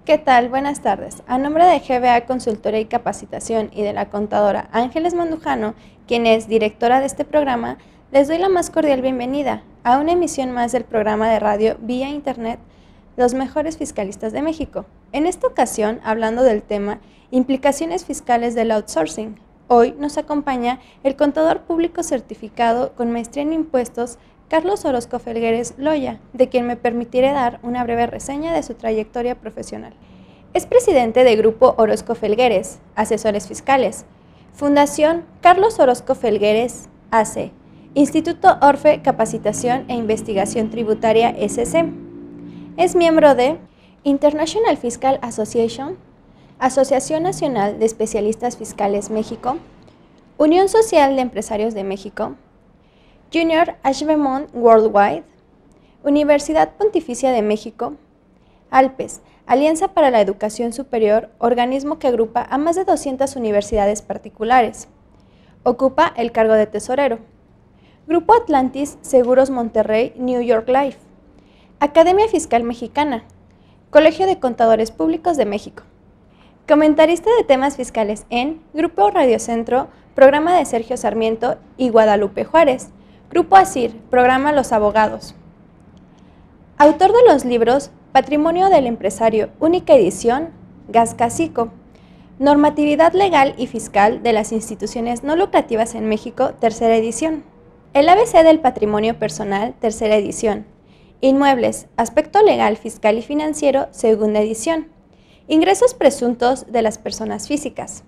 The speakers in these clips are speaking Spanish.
¿Qué tal? Buenas tardes. A nombre de GBA Consultoría y Capacitación y de la contadora Ángeles Mandujano, quien es directora de este programa, les doy la más cordial bienvenida a una emisión más del programa de radio vía internet Los Mejores Fiscalistas de México. En esta ocasión, hablando del tema Implicaciones fiscales del outsourcing. Hoy nos acompaña el contador público certificado con maestría en impuestos, Carlos Orozco Felgueres Loya, de quien me permitiré dar una breve reseña de su trayectoria profesional. Es presidente de Grupo Orozco Felgueres, Asesores Fiscales, Fundación Carlos Orozco Felgueres AC, Instituto Orfe Capacitación e Investigación Tributaria SC. Es miembro de International Fiscal Association, Asociación Nacional de Especialistas Fiscales México, Unión Social de Empresarios de México, Junior Ashbemont Worldwide, Universidad Pontificia de México, ALPES, Alianza para la Educación Superior, organismo que agrupa a más de 200 universidades particulares. Ocupa el cargo de tesorero. Grupo Atlantis Seguros Monterrey New York Life, Academia Fiscal Mexicana, Colegio de Contadores Públicos de México. Comentarista de temas fiscales en Grupo Radiocentro, programa de Sergio Sarmiento y Guadalupe Juárez. Grupo ASIR, programa Los Abogados. Autor de los libros Patrimonio del Empresario, única edición, Gascasico. Normatividad legal y fiscal de las instituciones no lucrativas en México, tercera edición. El ABC del Patrimonio Personal, tercera edición. Inmuebles, aspecto legal, fiscal y financiero, segunda edición. Ingresos presuntos de las personas físicas.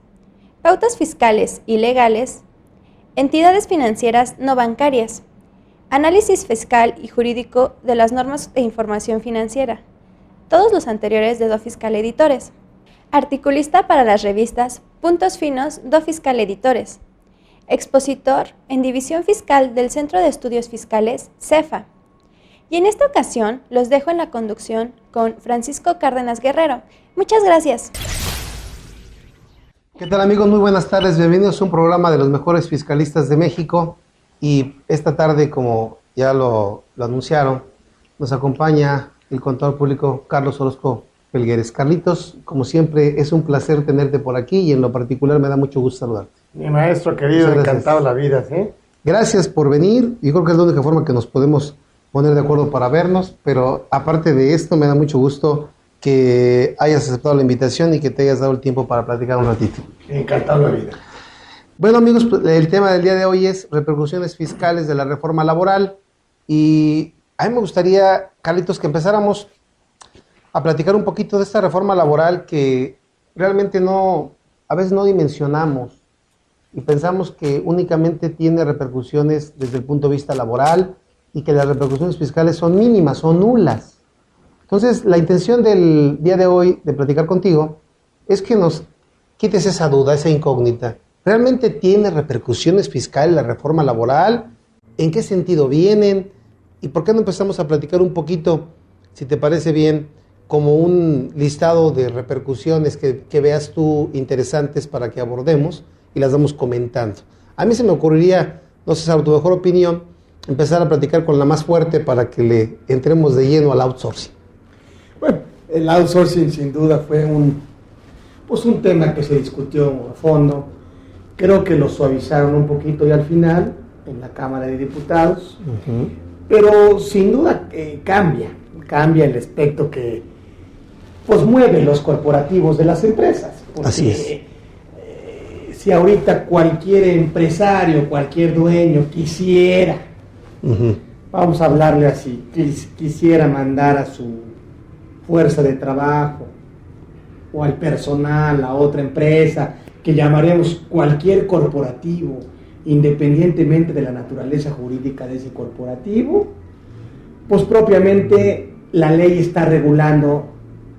Pautas fiscales y legales. Entidades financieras no bancarias. Análisis fiscal y jurídico de las normas de información financiera. Todos los anteriores de Do Fiscal Editores. Articulista para las revistas Puntos Finos, Do Fiscal Editores. Expositor en División Fiscal del Centro de Estudios Fiscales, CEFA. Y en esta ocasión los dejo en la conducción con Francisco Cárdenas Guerrero. Muchas gracias. ¿Qué tal, amigos? Muy buenas tardes, bienvenidos a un programa de los mejores fiscalistas de México. Y esta tarde, como ya lo anunciaron, nos acompaña el contador público Carlos Orozco Felgueres. Carlitos, como siempre, es un placer tenerte por aquí y en lo particular me da mucho gusto saludarte. Mi maestro querido, encantado la vida, ¿sí? Gracias por venir. Yo creo que es la única forma que nos podemos poner de acuerdo para vernos, pero aparte de esto, me da mucho gusto que hayas aceptado la invitación y que te hayas dado el tiempo para platicar un ratito. Encantado la vida. Bueno, amigos, el tema del día de hoy es repercusiones fiscales de la reforma laboral y a mí me gustaría, Carlitos, que empezáramos a platicar un poquito de esta reforma laboral que realmente a veces no dimensionamos y pensamos que únicamente tiene repercusiones desde el punto de vista laboral y que las repercusiones fiscales son mínimas, son nulas. Entonces, la intención del día de hoy de platicar contigo es que nos quites esa duda, esa incógnita. ¿Realmente tiene repercusiones fiscales la reforma laboral? ¿En qué sentido vienen? ¿Y por qué no empezamos a platicar un poquito, si te parece bien, como un listado de repercusiones que veas tú interesantes para que abordemos y las vamos comentando? A mí se me ocurriría, no sé, a tu mejor opinión, empezar a platicar con la más fuerte para que le entremos de lleno al outsourcing. Bueno, el outsourcing sin duda fue un tema que se discutió a fondo. Creo que lo suavizaron un poquito y al final en la Cámara de Diputados, pero sin duda cambia el aspecto que mueve los corporativos de las empresas. Porque, así es. Si ahorita cualquier empresario, cualquier dueño quisiera, vamos a hablarle así, quisiera mandar a su fuerza de trabajo o al personal a otra empresa, que llamaremos cualquier corporativo, independientemente de la naturaleza jurídica de ese corporativo, pues propiamente la ley está regulando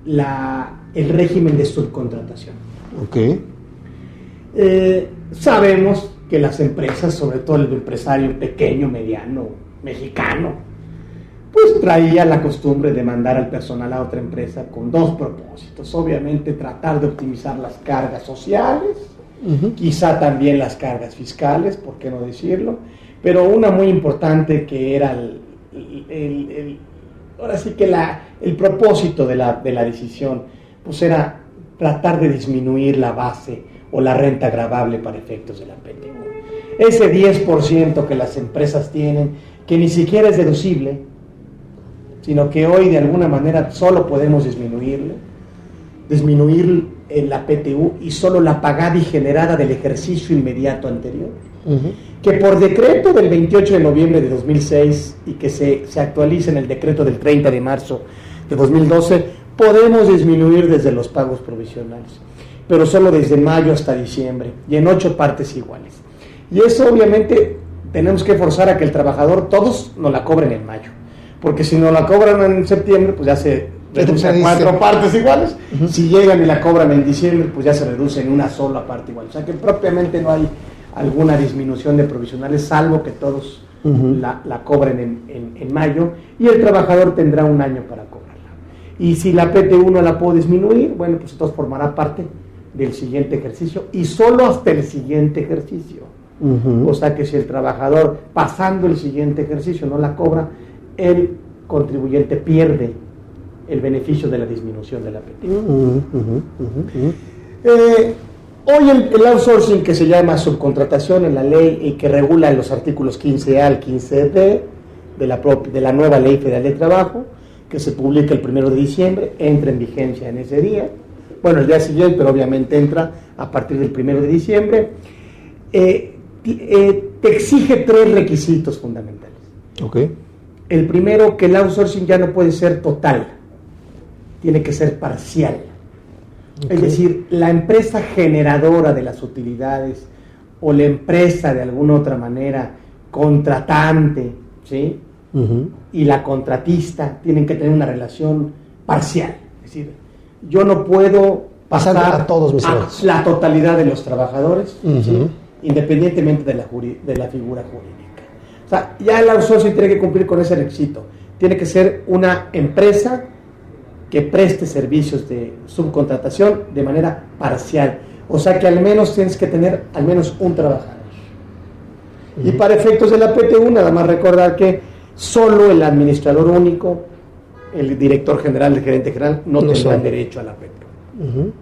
el régimen de subcontratación. Okay. Sabemos que las empresas, sobre todo el empresario pequeño, mediano, mexicano, pues traía la costumbre de mandar al personal a otra empresa con dos propósitos. Obviamente tratar de optimizar las cargas sociales, quizá también las cargas fiscales, ¿por qué no decirlo? Pero una muy importante que era ahora sí que el propósito de la decisión, pues era tratar de disminuir la base o la renta gravable para efectos de la PTU. Ese 10% que las empresas tienen, que ni siquiera es deducible, sino que hoy de alguna manera solo podemos disminuir la PTU y solo la pagada y generada del ejercicio inmediato anterior, que por decreto del 28 de noviembre de 2006 y que se actualiza en el decreto del 30 de marzo de 2012, podemos disminuir desde los pagos provisionales, pero solo desde mayo hasta diciembre y en 8 partes iguales. Y eso obviamente tenemos que forzar a que el trabajador, todos nos la cobren en mayo, porque si no la cobran en septiembre, pues ya se reduce a 4 partes iguales. Si llegan y la cobran en diciembre, pues ya se reduce en una sola parte igual. O sea que propiamente no hay alguna disminución de provisionales, salvo que todos la cobren en mayo, y el trabajador tendrá un año para cobrarla. Y si la PTU no la puede disminuir, bueno, pues entonces formará parte del siguiente ejercicio, y solo hasta el siguiente ejercicio. O sea que si el trabajador, pasando el siguiente ejercicio, no la cobra, el contribuyente pierde el beneficio de la disminución de la PTU. Hoy el outsourcing, que se llama subcontratación en la ley y que regula en los artículos 15A al 15D de la nueva Ley Federal de Trabajo, que se publica el 1 de diciembre, entra en vigencia en ese día, bueno, el día siguiente, pero obviamente entra a partir del 1 de diciembre, te exige 3 requisitos fundamentales. El primero, que el outsourcing ya no puede ser total, tiene que ser parcial. Es decir, la empresa generadora de las utilidades o la empresa de alguna otra manera contratante, ¿sí? Y la contratista tienen que tener una relación parcial. Es decir, yo no puedo pasar a todos mis la totalidad de los trabajadores, ¿sí? Independientemente de la figura jurídica. O sea, ya el outsourcing tiene que cumplir con ese requisito. Tiene que ser una empresa que preste servicios de subcontratación de manera parcial. O sea que al menos tienes que tener al menos un trabajador. Y para efectos de la PTU, nada más recordar que solo el administrador único, el director general, el gerente general, no tendrán derecho a la PTU.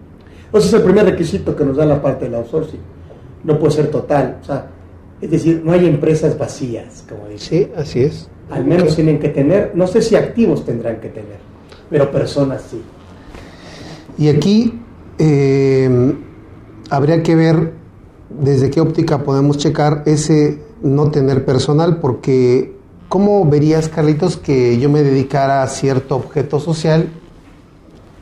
Entonces, el primer requisito que nos da la parte del outsourcing. No puede ser total. O sea, es decir, no hay empresas vacías, como dicen. Sí, así es. Al menos tienen que tener, no sé si activos tendrán que tener, pero personas sí. Y aquí habría que ver desde qué óptica podemos checar ese no tener personal, porque ¿cómo verías, Carlitos, que yo me dedicara a cierto objeto social,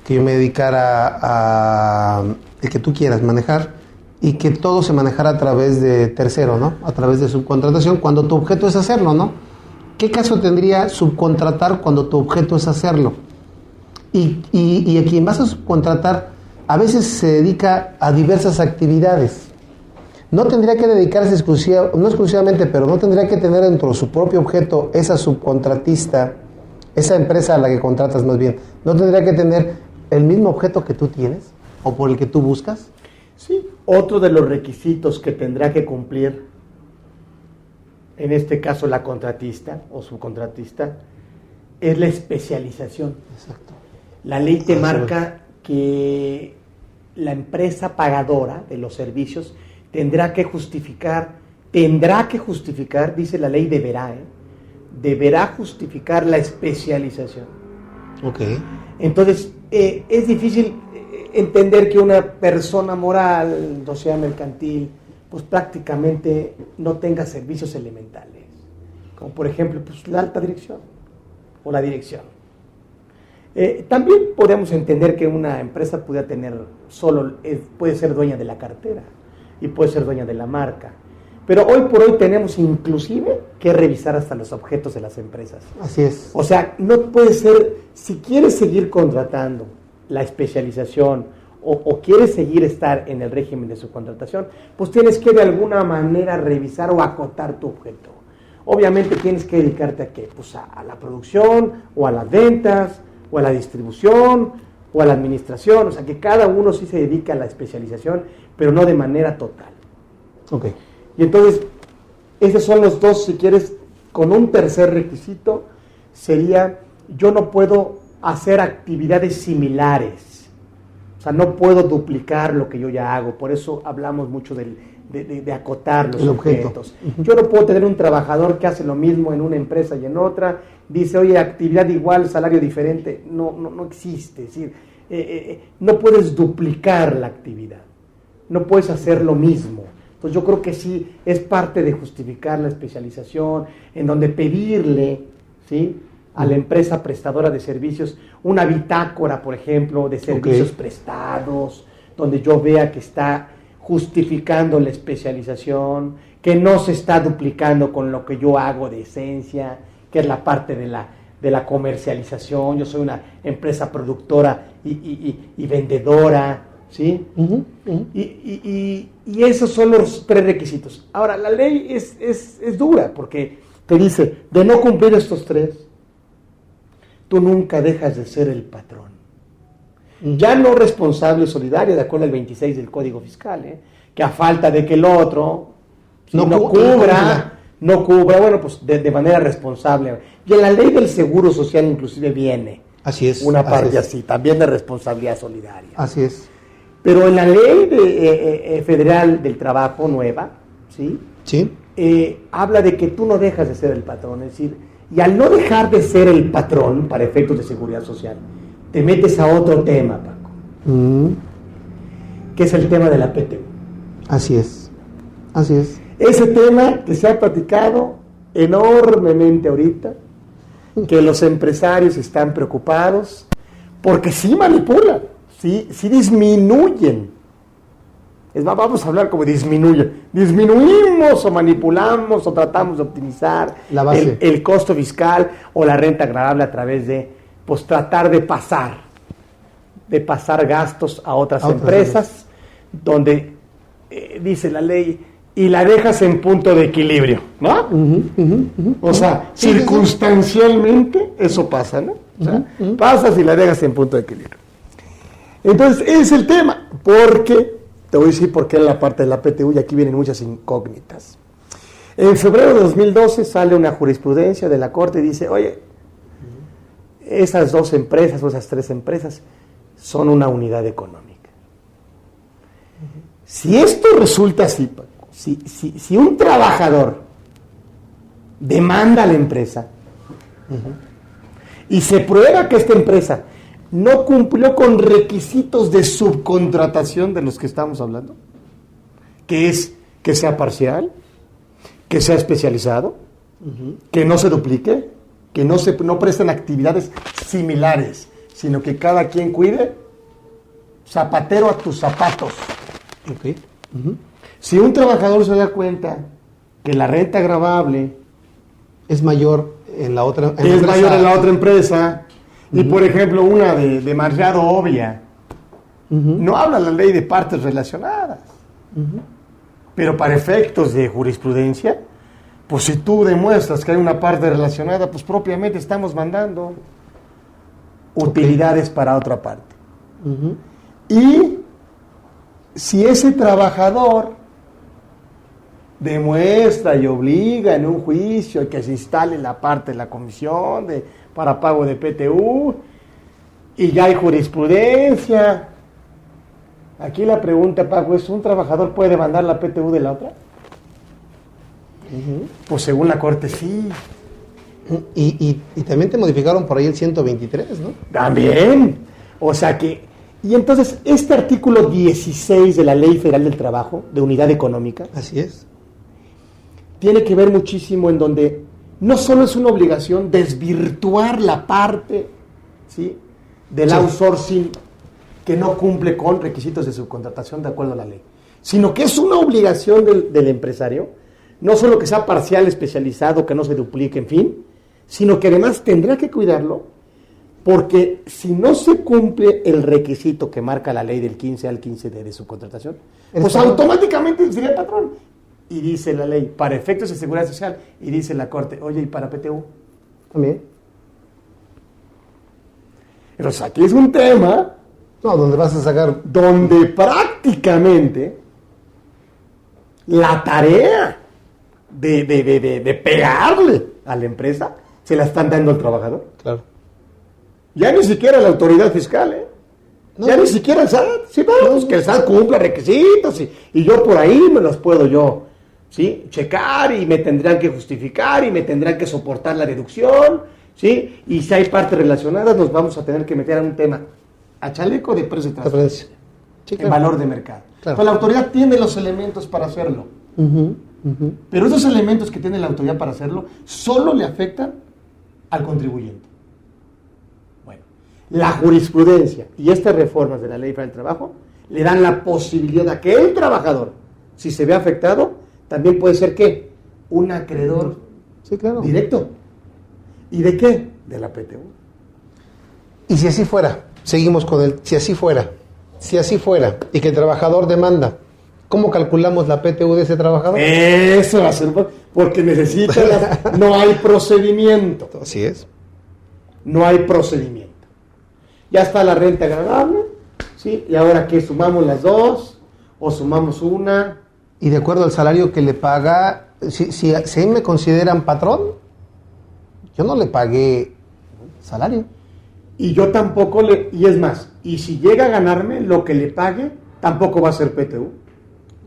que yo me dedicara a el que tú quieras manejar, y que todo se manejara a través de tercero, ¿no? A través de subcontratación, cuando tu objeto es hacerlo, ¿no? ¿Qué caso tendría subcontratar cuando tu objeto es hacerlo? Y a quien vas a subcontratar a veces se dedica a diversas actividades. No tendría que dedicarse no exclusivamente, pero no tendría que tener dentro de su propio objeto esa subcontratista, esa empresa a la que contratas más bien, ¿no tendría que tener el mismo objeto que tú tienes o por el que tú buscas? Sí, otro de los requisitos que tendrá que cumplir, en este caso la contratista o subcontratista, es la especialización. Exacto. La ley te marca que la empresa pagadora de los servicios tendrá que justificar, dice la ley deberá justificar la especialización. Entonces, es difícil entender que una persona moral, o sea mercantil, pues prácticamente no tenga servicios elementales, como por ejemplo pues, la alta dirección o la dirección. También podemos entender que una empresa puede ser dueña de la cartera y puede ser dueña de la marca, pero hoy por hoy tenemos inclusive que revisar hasta los objetos de las empresas. Así es. O sea, no puede ser, si quieres seguir contratando la especialización o quieres seguir estar en el régimen de subcontratación, pues tienes que de alguna manera revisar o acotar tu objeto. Obviamente tienes que dedicarte a qué, pues a la producción, o a las ventas, o a la distribución, o a la administración, o sea que cada uno sí se dedica a la especialización, pero no de manera total. Okay. Y entonces, esos son los dos, si quieres, con un tercer requisito, sería, yo no puedo hacer actividades similares, o sea, no puedo duplicar lo que yo ya hago, por eso hablamos mucho de acotar los objetos. Yo no puedo tener un trabajador que hace lo mismo en una empresa y en otra, dice, oye, actividad igual, salario diferente, no existe, es decir, no puedes duplicar la actividad, no puedes hacer lo mismo. Entonces yo creo que sí, es parte de justificar la especialización, en donde pedirle, ¿sí?, a la empresa prestadora de servicios una bitácora, por ejemplo, de servicios prestados, donde yo vea que está justificando la especialización, que no se está duplicando con lo que yo hago de esencia, que es la parte de la comercialización. Yo soy una empresa productora y vendedora, ¿sí? Y esos son los tres requisitos. Ahora, la ley es dura, porque te dice, de no cumplir estos tres, tú nunca dejas de ser el patrón. Ya no responsable solidario, de acuerdo al 26 del Código Fiscal, que a falta de que el otro no cubra, bueno, pues de manera responsable. Y en la ley del Seguro Social inclusive viene una parte así, también de responsabilidad solidaria. Así es. Pero en la ley federal del trabajo nueva, ¿sí? Sí. Habla de que tú no dejas de ser el patrón, es decir, y al no dejar de ser el patrón para efectos de seguridad social, te metes a otro tema, Paco, que es el tema de la PTU. Así es, así es. Ese tema que se ha platicado enormemente ahorita, que los empresarios están preocupados, porque sí manipulan, sí disminuyen. Vamos a hablar como disminuyen. Disminuimos o manipulamos o tratamos de optimizar la base. El costo fiscal o la renta agradable a través de, pues, tratar de pasar gastos a otras empresas, donde dice la ley, y la dejas en punto de equilibrio, ¿no? O sea, circunstancialmente eso pasa, ¿no? O sea, pasas y la dejas en punto de equilibrio. Entonces, ese es el tema, porque te voy a decir por qué en la parte de la PTU, y aquí vienen muchas incógnitas. En febrero de 2012 sale una jurisprudencia de la Corte y dice, oye, esas dos empresas o esas tres empresas son una unidad económica. Si esto resulta así, Paco, si un trabajador demanda a la empresa y se prueba que esta empresa no cumplió con requisitos de subcontratación de los que estamos hablando, que es que sea parcial, que sea especializado, que no se duplique, que no presten actividades similares, sino que cada quien cuide zapatero a tus zapatos. Okay. Si un trabajador se da cuenta que la renta agravable es mayor en la otra empresa, y por ejemplo una de demasiado obvia, no habla la ley de partes relacionadas, pero para efectos de jurisprudencia, pues si tú demuestras que hay una parte relacionada, pues propiamente estamos mandando utilidades para otra parte. Y si ese trabajador demuestra y obliga en un juicio que se instale la parte de la comisión para pago de PTU, y ya hay jurisprudencia, aquí la pregunta, Paco, ¿es un trabajador puede demandar la PTU de la otra? Pues según la Corte sí. Y también te modificaron por ahí el 123, ¿no? También. O sea que, y entonces este artículo 16 de la Ley Federal del Trabajo, de Unidad Económica, así es, tiene que ver muchísimo en donde no solo es una obligación desvirtuar la parte, ¿sí?, del outsourcing que no cumple con requisitos de subcontratación de acuerdo a la ley, sino que es una obligación del empresario, no solo que sea parcial, especializado, que no se duplique, en fin, sino que además tendrá que cuidarlo Porque si no se cumple el requisito que marca la ley del 15 al 15 de subcontratación, pues automáticamente sería el patrón. Y dice la ley, para efectos de seguridad social, y dice la Corte, oye, ¿y para PTU? También. Entonces aquí es un tema... No, donde vas a sacar... Donde prácticamente la tarea de pegarle a la empresa se la están dando al trabajador. Claro. Ya ni siquiera la autoridad fiscal, ¿eh? No, ya ni siquiera el SAT. Sí, bueno, pues que el SAT cumpla requisitos y yo por ahí me los puedo yo, ¿sí? Checar y me tendrán que justificar y me tendrán que soportar la deducción, ¿sí? Y si hay partes relacionadas nos vamos a tener que meter a un tema, a chaleco de precio de transferencia, sí, claro. En valor de mercado. Claro. Pues la autoridad tiene los elementos para hacerlo. Pero esos elementos que tiene la autoridad para hacerlo solo le afectan al contribuyente. Bueno, la jurisprudencia y estas reformas de la Ley Federal del Trabajo le dan la posibilidad a que el trabajador, si se ve afectado, también puede ser ¿qué? Un acreedor directo. ¿Y de qué? De la PTU. Y si así fuera, seguimos con el si así fuera, y que el trabajador demanda, ¿cómo calculamos la PTU de ese trabajador? Eso va a ser porque necesita, no hay procedimiento. Así es. No hay procedimiento. Ya está la renta agradable, ¿sí? Y ahora que sumamos las dos, o sumamos una. Y de acuerdo al salario que le paga, si me consideran patrón, yo no le pagué salario. Y yo tampoco y es más, y si llega a ganarme lo que le pague, tampoco va a ser PTU.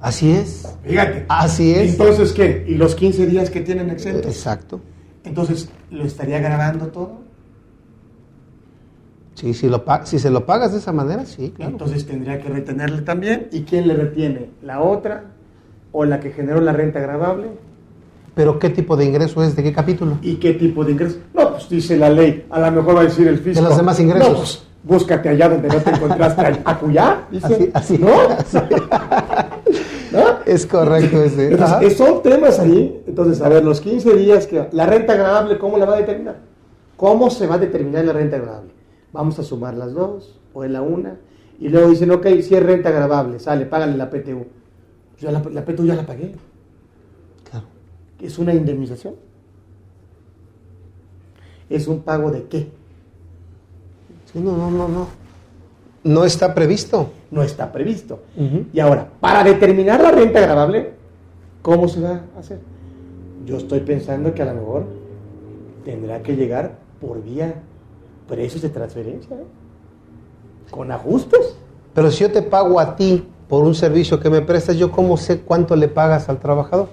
Así es. Fíjate. Así es. Entonces, ¿qué? ¿Y los 15 días que tienen exentos? Exacto. Entonces, ¿lo estaría grabando todo? Sí, si se lo pagas de esa manera, sí, claro. Entonces tendría que retenerle también. ¿Y quién le retiene? ¿La otra? ¿O la que generó la renta gravable? ¿Pero qué tipo de ingreso es? ¿De qué capítulo? ¿Y qué tipo de ingreso? No, pues dice la ley. A lo mejor va a decir el fisco. De los demás ingresos. No, pues búscate allá donde no te encontraste. ¿Acuyá? Dice. Así. ¿No? Así. ¿No? Es correcto ese. Entonces, son temas ahí. Entonces, a ver, los 15 días que... La renta agradable, ¿cómo la va a determinar? ¿Cómo se va a determinar la renta agradable? Vamos a sumar las dos, o en la una, y luego dicen, ok, si es renta agradable, sale, págale la PTU. Yo la PTU ya la pagué. Claro. ¿Es una indemnización? ¿Es un pago de qué? Sí, no. No está previsto. No está previsto. Y ahora, para determinar la renta agradable, ¿cómo se va a hacer? Yo estoy pensando que a lo mejor tendrá que llegar por vía precios de transferencia, con ajustes. Pero si yo te pago a ti por un servicio que me prestas, ¿yo cómo sé cuánto le pagas al trabajador?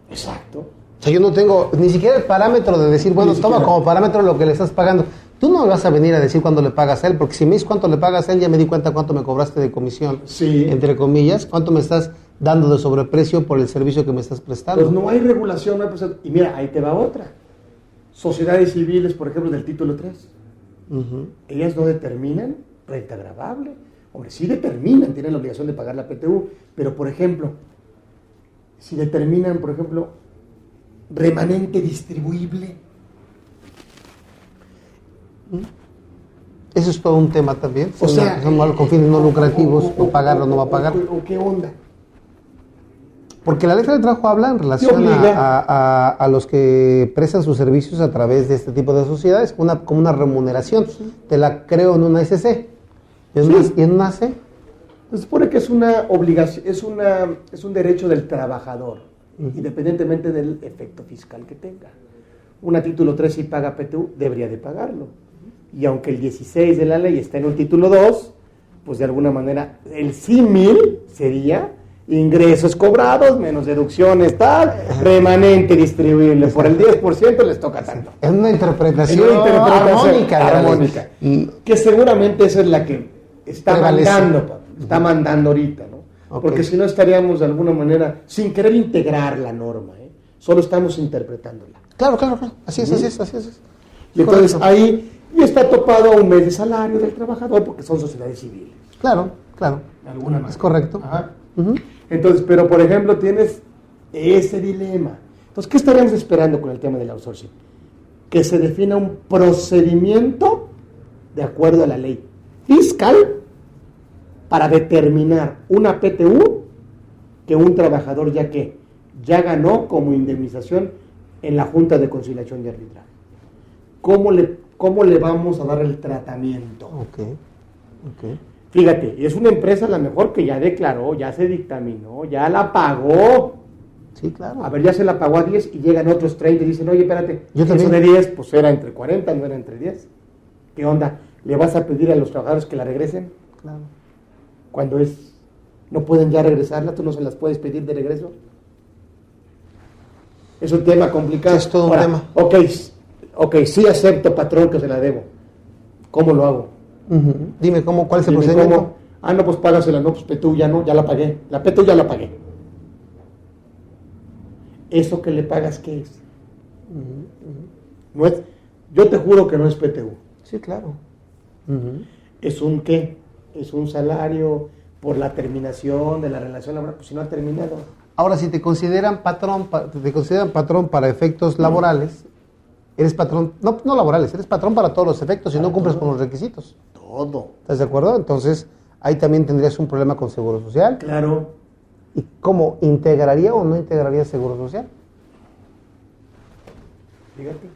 Exacto. O sea, yo no tengo ni siquiera el parámetro de decir, bueno, toma como parámetro lo que le estás pagando. Tú no me vas a venir a decir cuánto le pagas a él, porque si me dices cuánto le pagas a él, ya me di cuenta cuánto me cobraste de comisión, entre comillas, cuánto me estás dando de sobreprecio por el servicio que me estás prestando. Pues no hay regulación, no hay proceso. Y mira, ahí te va otra. Sociedades civiles, por ejemplo, del título 3. Ellas no determinan renta gravable. Hombre, sí determinan, tienen la obligación de pagar la PTU, pero por ejemplo, si determinan, por ejemplo, remanente distribuible. Eso es todo un tema también. O sea, son con fines no lucrativos, o pagar o no va a pagar. ¿O qué onda? Porque la ley del trabajo habla en relación a los que prestan sus servicios a través de este tipo de sociedades como una remuneración. Sí. Te la creo en una SC. ¿Y en una AC? Se supone que es una obligación, es un derecho del trabajador, independientemente del efecto fiscal que tenga. Una título 3 si paga PTU, debería de pagarlo. Y aunque el 16 de la ley está en un título 2, pues de alguna manera el símil sería ingresos cobrados, menos deducciones, tal, remanente distribuible. Por el 10% les toca tanto. Es una interpretación armónica. Que seguramente esa es la que está mandando ahorita, ¿no? Okay. Porque si no estaríamos de alguna manera, sin querer integrar la norma, solo estamos interpretándola. Claro. Así es. Y entonces correcto. Ahí está topado a un mes de salario del trabajador porque son sociedades civiles. Claro. De alguna manera. Es correcto. Ajá. Entonces, pero por ejemplo tienes ese dilema. Entonces, ¿qué estaríamos esperando con el tema del outsourcing? Que se defina un procedimiento de acuerdo a la ley fiscal, para determinar una PTU que un trabajador ya ganó como indemnización en la Junta de Conciliación y Arbitraje. ¿Cómo le vamos a dar el tratamiento? Ok. Fíjate, es una empresa a lo mejor que ya declaró, ya se dictaminó, ya la pagó. Sí, claro. A ver, ya se la pagó a 10 y llegan otros 30 y dicen, oye, espérate, Yo eso también. de 10, pues era entre 40, no era entre 10. ¿Qué onda? ¿Le vas a pedir a los trabajadores que la regresen? Claro. Cuando no pueden ya regresarla, tú no se las puedes pedir de regreso. Es un tema complicado. Sí, es todo un tema. Ok, sí acepto, patrón, que se la debo. ¿Cómo lo hago? Dime, ¿cuál es el Dime procedimiento? cómo. No, pues págasela, no, pues PTU ya no, ya la pagué. La PTU ya la pagué. ¿Eso que le pagas qué es? No es, yo te juro que no es PTU. Sí, claro. ¿Es un qué? Es un salario por la terminación de la relación laboral, pues si no ha terminado. Ahora, si te consideran patrón para efectos laborales, eres patrón, no laborales, eres patrón para todos los efectos y no cumples con los requisitos. Todo. ¿Estás de acuerdo? Entonces, ahí también tendrías un problema con Seguro Social. Claro. ¿Y cómo integraría o no integraría Seguro Social? Fíjate.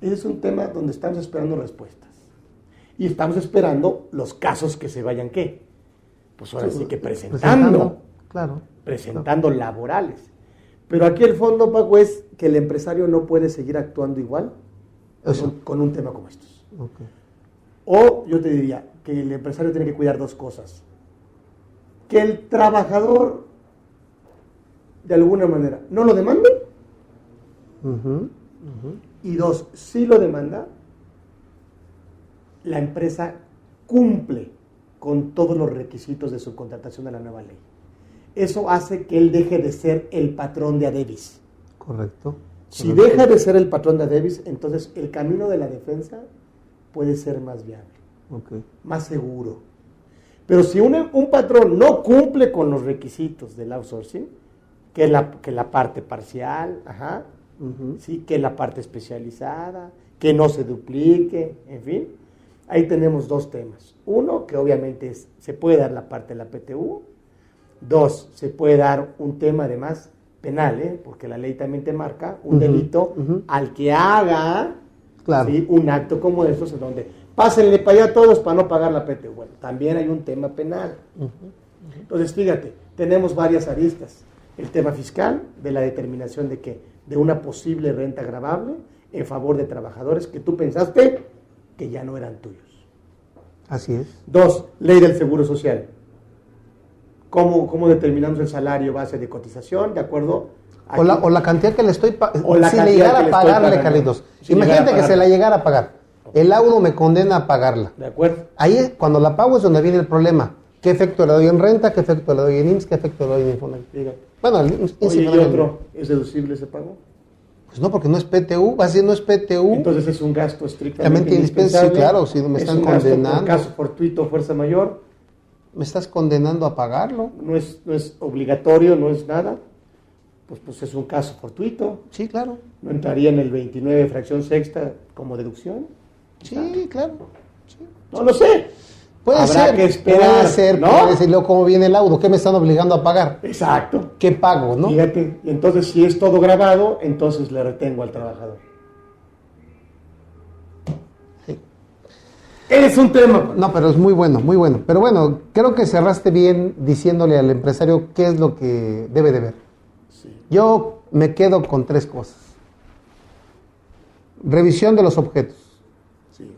Ese es un tema donde estamos esperando respuestas. Y estamos esperando los casos que se vayan, ¿qué? Pues ahora sí que presentando. Claro. Presentando laborales. Pero aquí el fondo, Paco, es que el empresario no puede seguir actuando igual con un tema como estos. Okay. O yo te diría que el empresario tiene que cuidar dos cosas. Que el trabajador, de alguna manera, no lo demande. Y dos, si lo demanda, la empresa cumple con todos los requisitos de subcontratación de la nueva ley. Eso hace que él deje de ser el patrón de Adebis. Correcto. Si deja de ser el patrón de Adebis, entonces el camino de la defensa puede ser más viable, más seguro. Pero si un patrón no cumple con los requisitos del outsourcing, que la parte parcial, sí, que la parte especializada, que no se duplique, en fin, ahí tenemos dos temas. Uno, que obviamente se puede dar la parte de la PTU. Dos, se puede dar un tema además penal, porque la ley también te marca un delito al que haga ¿sí? un acto como estos en donde pásenle para allá todos para no pagar la PTU. Bueno, también hay un tema penal. Entonces, fíjate, tenemos varias aristas. El tema fiscal, de la determinación de una posible renta gravable en favor de trabajadores que tú pensaste que ya no eran tuyos. Así es. Dos, ley del Seguro Social. ¿Cómo determinamos el salario base de cotización? ¿De acuerdo? O la cantidad que le estoy pagando. Si cantidad le llegara que a le pagarle, estoy pagando. Carlitos. Si Imagínate llegara a que se la llegara a pagar. El laudo me condena a pagarla. ¿De acuerdo? Ahí, cuando la pago, es donde viene el problema. ¿Qué efecto le doy en renta? ¿Qué efecto le doy en IMSS? ¿Qué efecto le doy en Infonavit? Fíjate. Bueno, el IMSS Oye, ¿y Infonavit. otro? ¿Es deducible ese pago? Pues no, porque no es PTU. Va a ser no es PTU. Entonces es un gasto estrictamente Realmente indispensable. Sí, claro, si me están condenando. Por caso fortuito, fuerza mayor. Me estás condenando a pagarlo. No es obligatorio, no es nada. Pues es un caso fortuito. Sí, claro. ¿No entraría en el 29 fracción sexta como deducción? Sí, claro. Sí. No lo sé. Puede ser, que esperar, puede ser, ¿no? puede ser. Luego, ¿cómo viene el laudo? ¿Qué me están obligando a pagar? Exacto. ¿Qué pago, no? Fíjate, y entonces si es todo grabado, entonces le retengo al trabajador. Sí. Es un tema. No, pero es muy bueno, muy bueno. Pero bueno, creo que cerraste bien diciéndole al empresario qué es lo que debe de ver. Sí. Yo me quedo con tres cosas. Revisión de los objetos. Sí.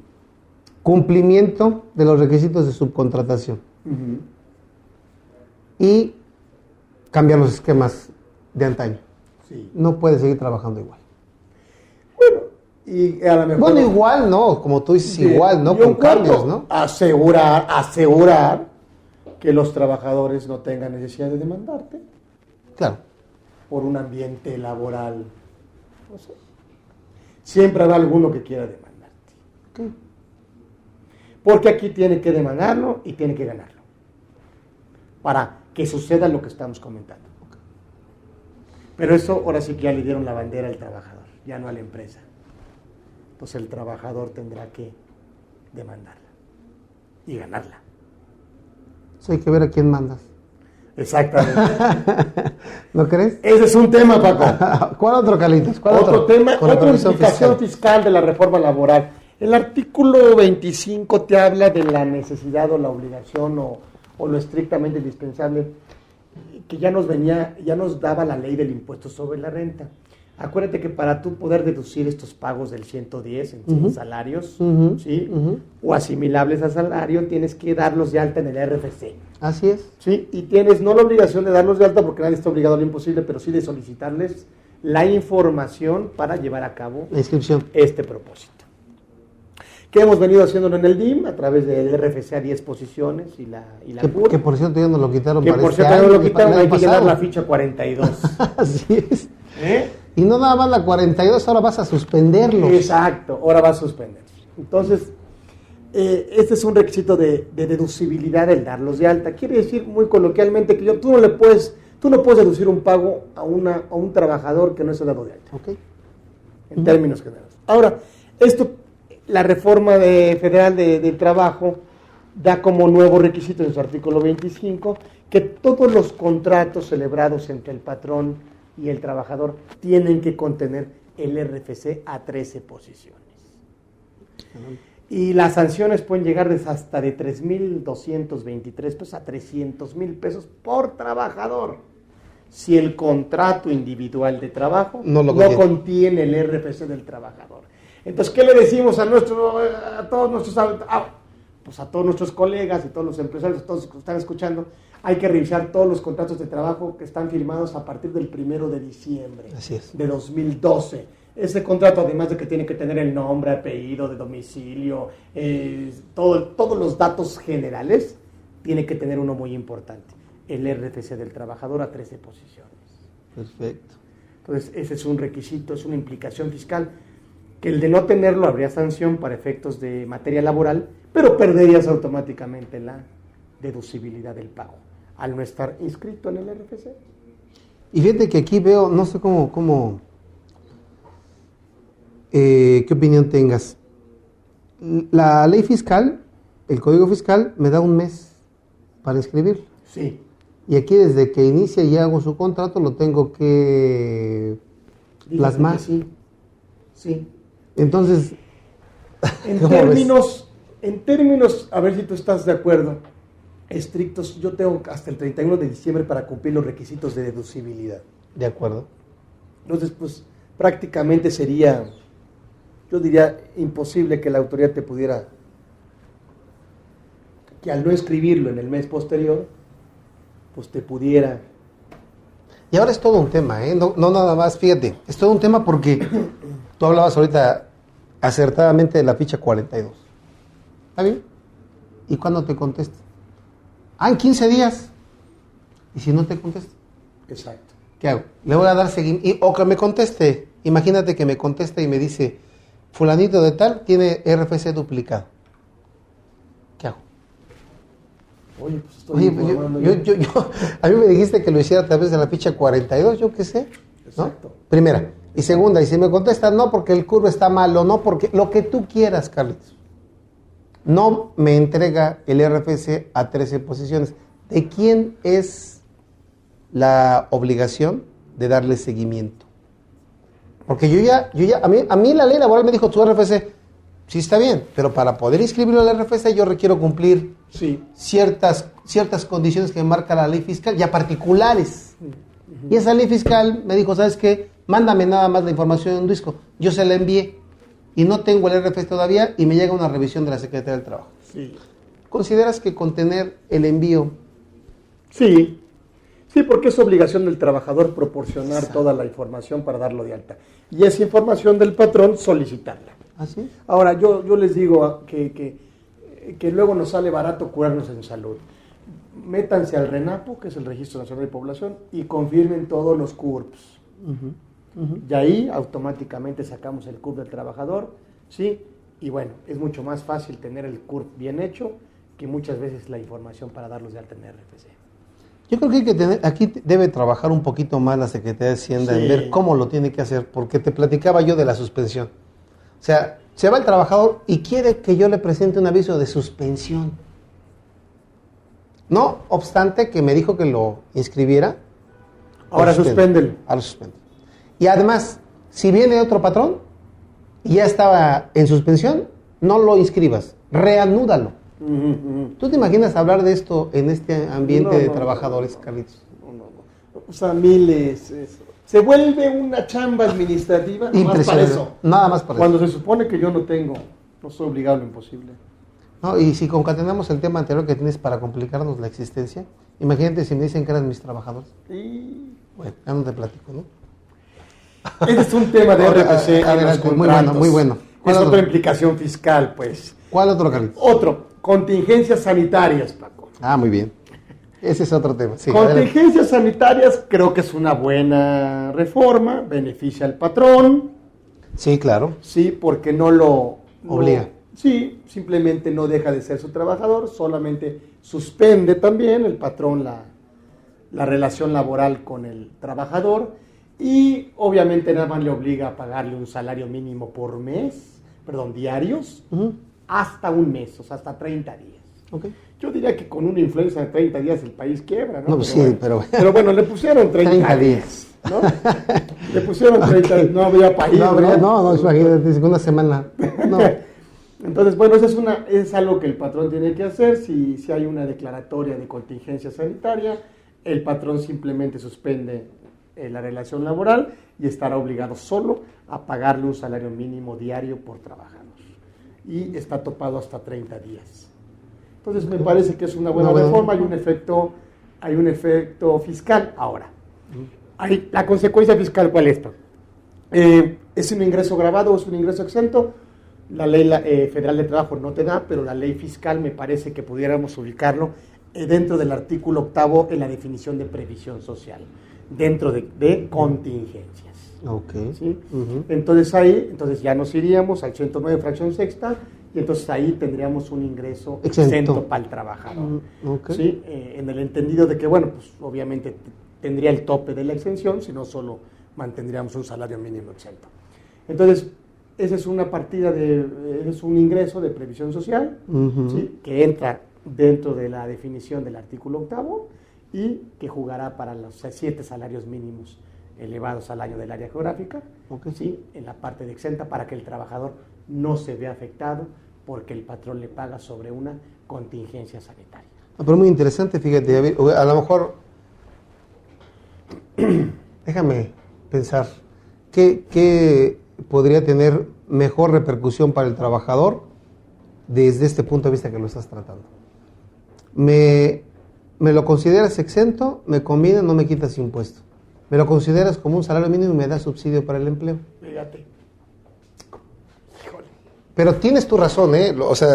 Cumplimiento de los requisitos de subcontratación. Y cambiar los esquemas de antaño. Sí. No puede seguir trabajando igual. Bueno, y a lo mejor... Bueno, igual, ¿no? Como tú dices, igual, ¿no? Y Con un cuarto, cambios, ¿no? Asegurar que los trabajadores no tengan necesidad de demandarte Claro. por un ambiente laboral. No sé. Siempre habrá alguno que quiera demandarte. Okay. Porque aquí tiene que demandarlo y tiene que ganarlo. Para que suceda lo que estamos comentando. Pero eso ahora sí que ya le dieron la bandera al trabajador, ya no a la empresa. Entonces el trabajador tendrá que demandarla y ganarla. Eso hay que ver a quién mandas. Exactamente. ¿No crees? Ese es un tema, Paco. ¿Cuál otro, Carlitos? ¿Cuál Otro tema, Con la otra previsión implicación fiscal de la reforma laboral. El artículo 25 te habla de la necesidad o la obligación o lo estrictamente indispensable que ya nos daba la ley del impuesto sobre la renta. Acuérdate que para tú poder deducir estos pagos del 110 en salarios, ¿sí? O asimilables a salario, tienes que darlos de alta en el RFC. Así es. ¿Sí? Y tienes no la obligación de darlos de alta porque nadie está obligado a lo imposible, pero sí de solicitarles la información para llevar a cabo la inscripción. Este propósito. Que hemos venido haciéndolo en el DIM a través del RFC a 10 posiciones y la CUR. Que por cierto ya nos lo quitaron que para por este cierto ya año, nos lo quitaron, hay que llenar pasado. la ficha 42. Así es. Y no nada más la 42, ahora vas a suspenderlo. Exacto, ahora vas a suspender. Entonces, este es un requisito de deducibilidad el darlos de alta. Quiere decir muy coloquialmente que tú no puedes deducir un pago a un trabajador que no se ha dado de alta. Okay. En términos generales. Ahora, la reforma federal del trabajo da como nuevo requisito en su artículo 25 que todos los contratos celebrados entre el patrón y el trabajador tienen que contener el RFC a 13 posiciones. Y las sanciones pueden llegar hasta de 3,223 pesos a 300,000 pesos por trabajador. Si el contrato individual de trabajo no contiene el RFC del trabajador. Entonces, ¿qué le decimos a todos nuestros colegas y todos los empresarios, todos los que están escuchando? Hay que revisar todos los contratos de trabajo que están firmados a partir del 1 de diciembre de 2012. Ese contrato, además de que tiene que tener el nombre, apellido, de domicilio, todos los datos generales, tiene que tener uno muy importante, el RFC del trabajador a 13 posiciones. Perfecto. Entonces, ese es un requisito, es una implicación fiscal, que el de no tenerlo habría sanción para efectos de materia laboral, pero perderías automáticamente la deducibilidad del pago, al no estar inscrito en el RFC. Y fíjate que aquí veo, no sé qué opinión tengas. La ley fiscal, el código fiscal, me da un mes para inscribir. Sí. Y aquí desde que inicia y hago su contrato lo tengo que plasmar. Sí. Sí. Entonces, en términos, a ver si tú estás de acuerdo, estrictos, yo tengo hasta el 31 de diciembre para cumplir los requisitos de deducibilidad. De acuerdo. Entonces, pues, prácticamente sería, yo diría, imposible que la autoridad te pudiera, que al no escribirlo en el mes posterior, pues te pudiera. Y ahora es todo un tema, ¿eh? No nada más, fíjate, es todo un tema porque tú hablabas ahorita acertadamente de la ficha 42. ¿Está bien? ¿Y cuándo te contesta? En 15 días. ¿Y si no te contesta? Exacto. ¿Qué hago? Le voy a dar seguimiento. O que me conteste. Imagínate que me conteste y me dice, fulanito de tal tiene RFC duplicado. ¿Qué hago? Oye, pues estoy informando a mí me dijiste que lo hiciera a través de la ficha 42, yo qué sé. Exacto. ¿No? Primera. Y segunda, y si me contestas no porque el curvo está mal o no porque lo que tú quieras, Carlitos, no me entrega el RFC a 13 posiciones. ¿De quién es la obligación de darle seguimiento? Porque a mí la ley laboral me dijo tu RFC, sí está bien, pero para poder inscribirlo al RFC yo requiero cumplir ciertas condiciones que marca la ley fiscal, ya particulares. Y esa ley fiscal me dijo, ¿sabes qué? Mándame nada más la información en un disco. Yo se la envié y no tengo el RFC todavía y me llega una revisión de la Secretaría del Trabajo. Sí. ¿Consideras que con tener el envío? Sí, porque es obligación del trabajador proporcionar toda la información para darlo de alta. Y esa información del patrón solicitarla. ¿Así? Ahora, yo les digo que luego nos sale barato curarnos en salud. Métanse al RENAPO, que es el Registro Nacional de Población, y confirmen todos los CURPs. Y ahí automáticamente sacamos el CURP del trabajador, ¿sí? Y bueno, es mucho más fácil tener el CURP bien hecho que muchas veces la información para darlos de alta en RFC. Yo creo que aquí debe trabajar un poquito más la Secretaría de Hacienda en ver cómo lo tiene que hacer, porque te platicaba yo de la suspensión. O sea, se va el trabajador y quiere que yo le presente un aviso de suspensión. No obstante que me dijo que lo inscribiera. Ahora suspéndelo. Ahora suspende. Y además, si viene otro patrón y ya estaba en suspensión, no lo inscribas, reanúdalo. ¿Tú te imaginas hablar de esto en este ambiente de trabajadores, Carlitos? No. O sea, miles. Se vuelve una chamba administrativa más para eso. Nada más para Cuando eso. se supone que yo no soy obligado a lo imposible. No, y si concatenamos el tema anterior que tienes para complicarnos la existencia, imagínate si me dicen que eran mis trabajadores. Bueno, ya no te platico, ¿no? Este es un tema de RPC en los contratos. Muy bueno, muy bueno. Es otra implicación fiscal, pues. ¿Cuál otro, Carlitos? Otro, contingencias sanitarias, Paco. Ah, muy bien. Ese es otro tema. Sí, contingencias sanitarias creo que es una buena reforma, beneficia al patrón. Sí, claro. Sí, porque no lo obliga. Sí, simplemente no deja de ser su trabajador, solamente suspende también el patrón la relación laboral con el trabajador y obviamente nada más le obliga a pagarle un salario mínimo por mes, diarios, hasta un mes, o sea, hasta 30 días. Okay. Yo diría que con una influencia de 30 días el país quiebra, ¿no? No, pues sí, pero bueno, le pusieron 30 días, ¿no? Le pusieron 30 días, no había país, no, imagínate, una semana. No. Entonces, bueno, eso es algo que el patrón tiene que hacer. Si hay una declaratoria de contingencia sanitaria, el patrón simplemente suspende la relación laboral y estará obligado solo a pagarle un salario mínimo diario por trabajador. Y está topado hasta 30 días. Entonces, me parece que es una buena reforma. Hay un efecto fiscal. Ahora, la consecuencia fiscal, ¿cuál es esto? ¿Es un ingreso grabado o es un ingreso exento? La ley federal de trabajo no te da, pero la ley fiscal me parece que pudiéramos ubicarlo dentro del artículo 8 en la definición de previsión social, dentro de contingencias. Okay. ¿Sí? Entonces ya nos iríamos al 109 fracción sexta y entonces ahí tendríamos un ingreso exento para el trabajador. Okay. ¿Sí? En el entendido de que, bueno, pues obviamente tendría el tope de la exención, si no solo mantendríamos un salario mínimo exento. Entonces, esa es una partida es un ingreso de previsión social, ¿sí? Que entra dentro de la definición del artículo 8 y que jugará para los 7 salarios mínimos elevados al año del área geográfica, ¿sí? En la parte de exenta para que el trabajador no se vea afectado porque el patrón le paga sobre una contingencia sanitaria. Pero muy interesante, fíjate, a lo mejor, déjame pensar, ¿qué podría tener mejor repercusión para el trabajador desde este punto de vista que lo estás tratando? ¿Me lo consideras exento? ¿Me conviene? ¿No me quitas impuesto? ¿Me lo consideras como un salario mínimo y me das subsidio para el empleo? Fíjate. Híjole. Pero tienes tu razón, ¿eh? O sea,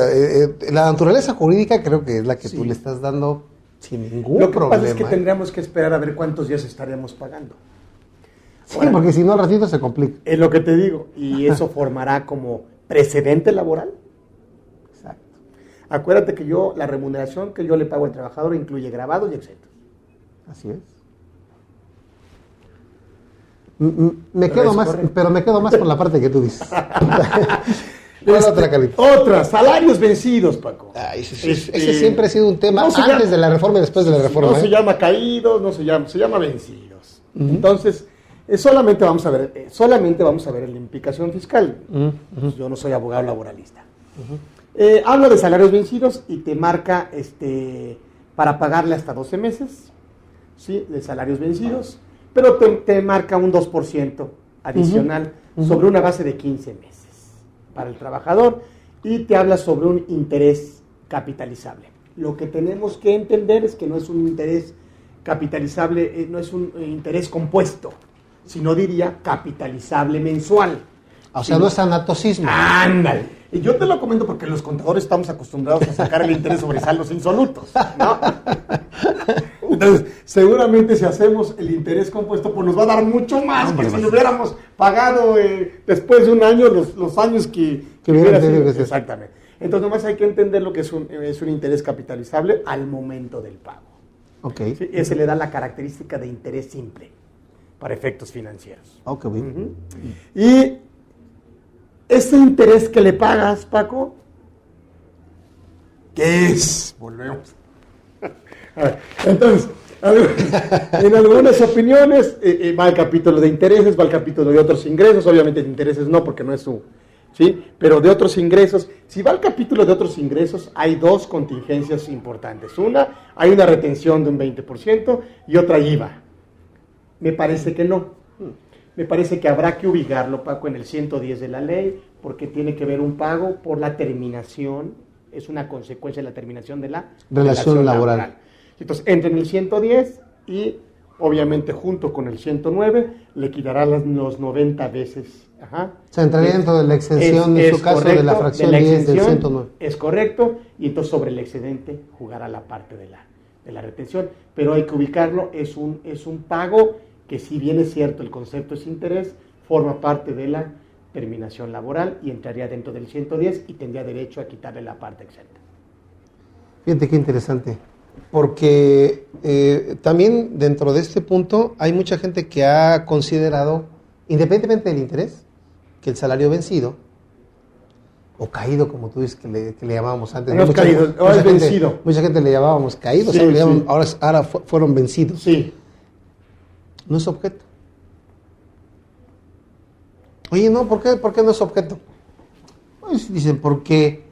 la naturaleza jurídica creo que es la que tú le estás dando sin ningún problema. Lo que pasa es que tendríamos que esperar a ver cuántos días estaríamos pagando. Sí, ahora, porque si no al ratito se complica. Es lo que te digo. Y eso formará como precedente laboral. Exacto. Acuérdate que la remuneración que yo le pago al trabajador incluye grabados y exentos. Así es. Me quedo más con la parte que tú dices. ¿Cuál otra, Carlitos? Otra, salarios vencidos, Paco. Ese siempre ha sido un tema antes de la reforma y después de la reforma. No se llama caídos, se llama vencidos. Entonces, solamente vamos a ver la implicación fiscal. Yo no soy abogado laboralista. Habla de salarios vencidos y te marca para pagarle hasta 12 meses, ¿sí? De salarios vencidos, pero te marca un 2% adicional sobre una base de 15 meses para el trabajador y te habla sobre un interés capitalizable. Lo que tenemos que entender es que no es un interés capitalizable, no es un interés compuesto, sino diría capitalizable mensual. O sea, no es anatocismo. Ándale. Y yo te lo comento porque los contadores estamos acostumbrados a sacar el interés sobre saldos insolutos, ¿no? Entonces, seguramente si hacemos el interés compuesto, pues nos va a dar mucho más que si lo hubiéramos pagado después de un año, los años que hubiera sido. Exactamente. Entonces, nomás hay que entender lo que es un interés capitalizable al momento del pago. Okay. ¿Sí? Ese le da la característica de interés simple para efectos financieros. Ok, bien. Y ese interés que le pagas, Paco, ¿qué es? Volvemos. A ver, entonces, en algunas opiniones va el capítulo de intereses, va el capítulo de otros ingresos, obviamente de intereses no, porque no es su, ¿sí? Pero de otros ingresos, si va al capítulo de otros ingresos, hay dos contingencias importantes. Una, hay una retención de un 20% y otra IVA. Me parece que no. Me parece que habrá que ubicarlo, Paco, en el 110 de la ley, porque tiene que ver un pago por la terminación, es una consecuencia de la terminación de la relación laboral. Entonces, entra en el 110 y, obviamente, junto con el 109, le quitará los 90 veces. Ajá. Se entraría dentro de la exención, en su caso, de la fracción 10 del 109. Es correcto, y entonces sobre el excedente jugará la parte de la retención, pero hay que ubicarlo, es un pago que, si bien es cierto, el concepto es interés, forma parte de la terminación laboral y entraría dentro del 110 y tendría derecho a quitarle la parte exenta. Fíjate qué interesante, porque también dentro de este punto hay mucha gente que ha considerado, independientemente del interés, que el salario vencido, o caído, como tú dices que le llamábamos antes. No es caído, ahora es vencido. Mucha gente le llamábamos caídos, Sí, sí. ahora fueron vencidos. Sí. No es objeto. Oye, no, ¿por qué no es objeto? Pues dicen, porque